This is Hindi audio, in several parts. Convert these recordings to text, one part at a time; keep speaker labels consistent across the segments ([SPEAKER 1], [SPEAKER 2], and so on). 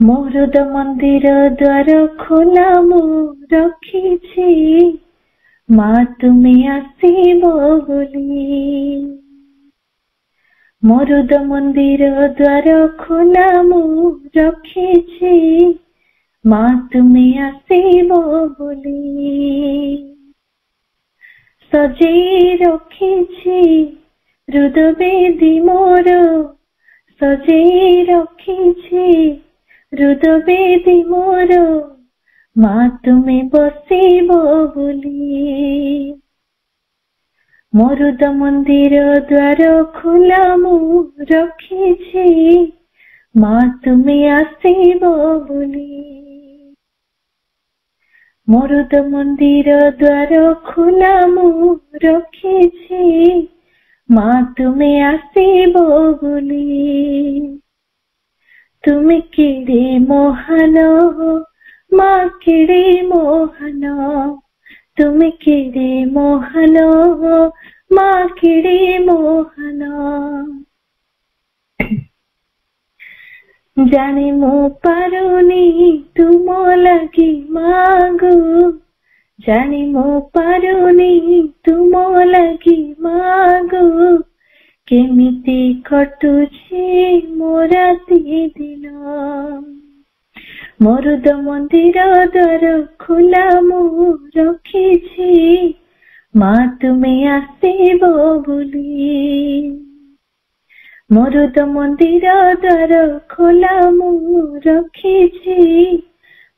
[SPEAKER 1] मरुद मंदिर द्वार खोला मु रखी माँ तुम्हें आसीब बोली। मरुद मंदिर द्वार खोला मु रखी माँ तुम्हें आसीब बोली। सजई रखी हृदयवेदी मोर, सजई रखी हृदयवेदी मोर, माँ तुम्हें बसीब बोली। मरुद मंदिर द्वार खोला मु रखी माँ तुम्हें आसीब बोली। मरुद मंदिर द्वार खोला मु रखी माँ तुम्हें आसीब बोली। तुम केड़े मोहन माँ केड़े मोहन, तुम केड़े मोहन माँ केड़े मोहन। जाने मु पारुनी तुम लगी मांगो, जाने मु पारुनी तुम लगी मांगो। केमिति कटुछे मो राति दिन। मरुद मंदिर द्वार खोला मु रखी माँ तुम्हें आसीब बोली। मरुद मंदिर द्वार खोला मु रखी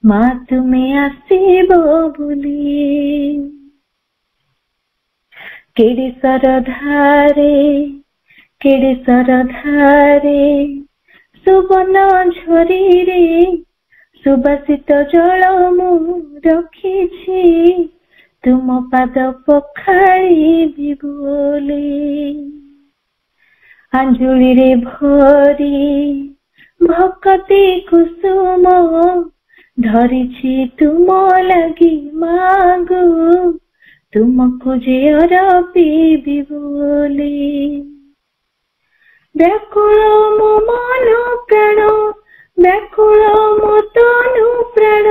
[SPEAKER 1] माँ तुम्हें आसीब बोली। केड़े सरधारे केड़े सरधारे सुबन झरी रे, सुबासित जल मु रखी तुम पाद पखाड़ी बोली। अंजुली रे भरी भक्ति कुसुम धरिछि तुम लगी मांगो, तुमको जेर पीबी बोली। व्याकुल मो मन प्राण, व्याकुल मो तनु प्राण,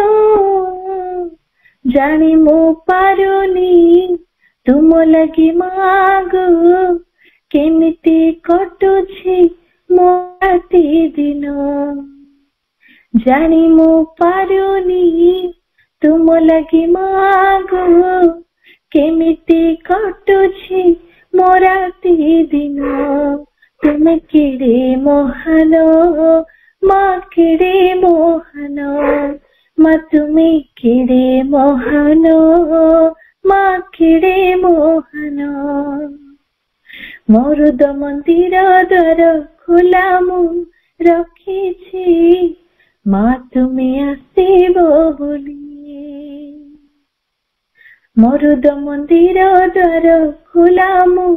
[SPEAKER 1] जानी मो पारुनी तुम लगी मांगो। केमिति कटुछि मो राति दिन, जानी मो पारुनी तुम लगी मांगो। केमिति कटुछि मो राति दिन। तुम केड़े मोहन माँ केड़े मोहन, माँ तुम्हें केड़े मोहन माँ केड़े मोहन। मरुद मंदिर द्वार खोला मु रखी माँ तुम्हें आसीब बोली। मरुद मंदिर द्वार खोला मु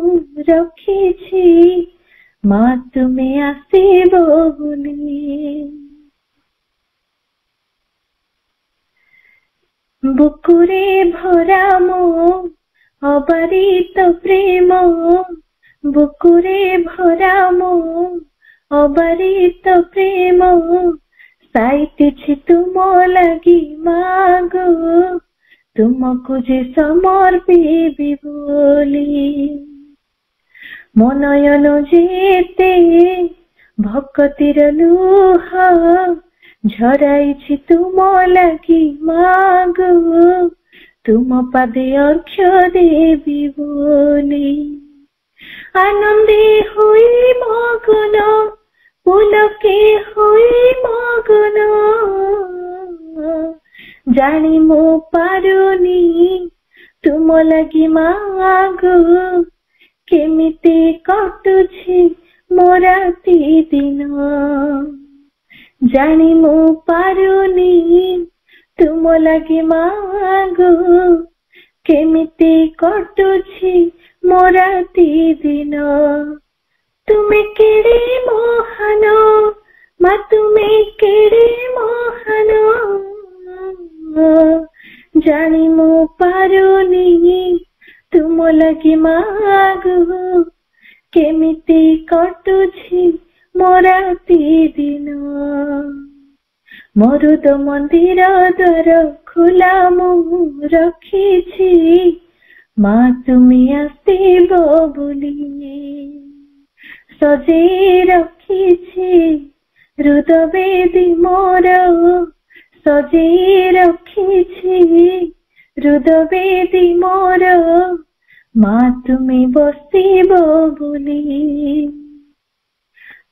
[SPEAKER 1] रखी माँ तुम्हें आसीब बोली। बुकुरे भरा मो अबारित प्रेम, बुकुरे भरा मो अबारित प्रेम, साइतिछि तुम लगी मांगो। तुमको जे समर्पिबी बोली। मो नयन जेते भक्तिर लुह झराइछि तुम लगी मांगो। तुम पादे अर्घ्य देबी बोली। आनंदे हुई मगन पुलके हुई मगन, जानी मो पारुनी तुम लगी मांगो। केमिति कटुछि मो राति दिन, जानी मो पारुनी तुम लगी मांगो। केमिति कटुछि मो राति दिन। तुमे केड़े मोहन माँ तुम्हें केड़े मोहन, जानी मो पारुनी तुम लगी मांगो। केमिति कटुछि मो राति दिन मरुद मंदिर द्वार खुला मु रखिछि मा तुमी आसिब बोली सजे रखिछि हृदयवेदी मोर सजे रखिछि हृदयवेदी मोर मा तुमी बसिब बोली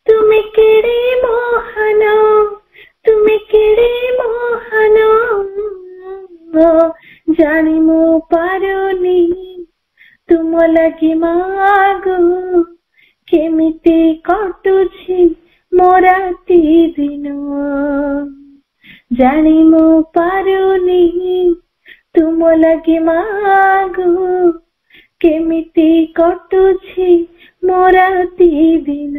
[SPEAKER 1] तुमी केड़े मोहन तुमी केड़े मोहन जानी मु पारुनी तुम लगी मागो केमिति कटुछि मो राति दिन जानी मु पारुनी तुम लगी मागो केमिति कटुछि मो राति दिन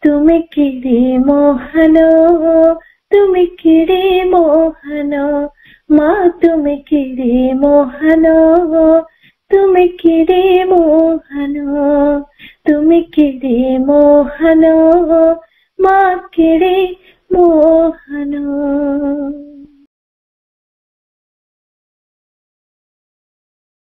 [SPEAKER 1] तुमे केड़े मोहन तुमे केड़े मोहन मा तुमे केड़े मोहन तुमे केड़े मोहन तुमे केड़े मोहन मा केड़े मोहन।